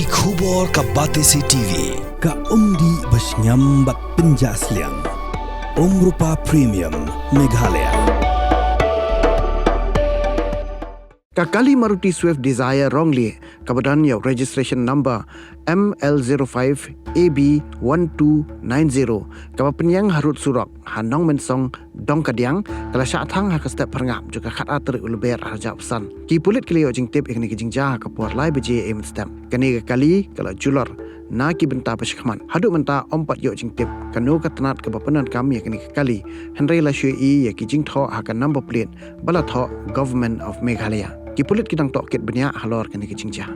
Ki khubor ka Batesi TV. Ka umdi basnyam bak penjasliang. Rupa Premium Meghalaya. Kakali Maruti Swift Desire wrongly kabadan yaw registration number ML05AB1290 kaba penyang harut surak han Nongmensong dong kadiang kala Shah Thang ha ka step perngap juga khat atri ulber harja pesan ki pulit kelio jing tip ikni kijing ja ka por lai beje em stem kani kali kala julor na ki benta pashkman hadu menta ompat yo jing tip kanu ka tanat ka bapanan kami ikni kali henry la shui ya ki jing tho ha ka number plate bala tho government of Meghalaya ki pulit kitang tok ket benya halor kani kijing ja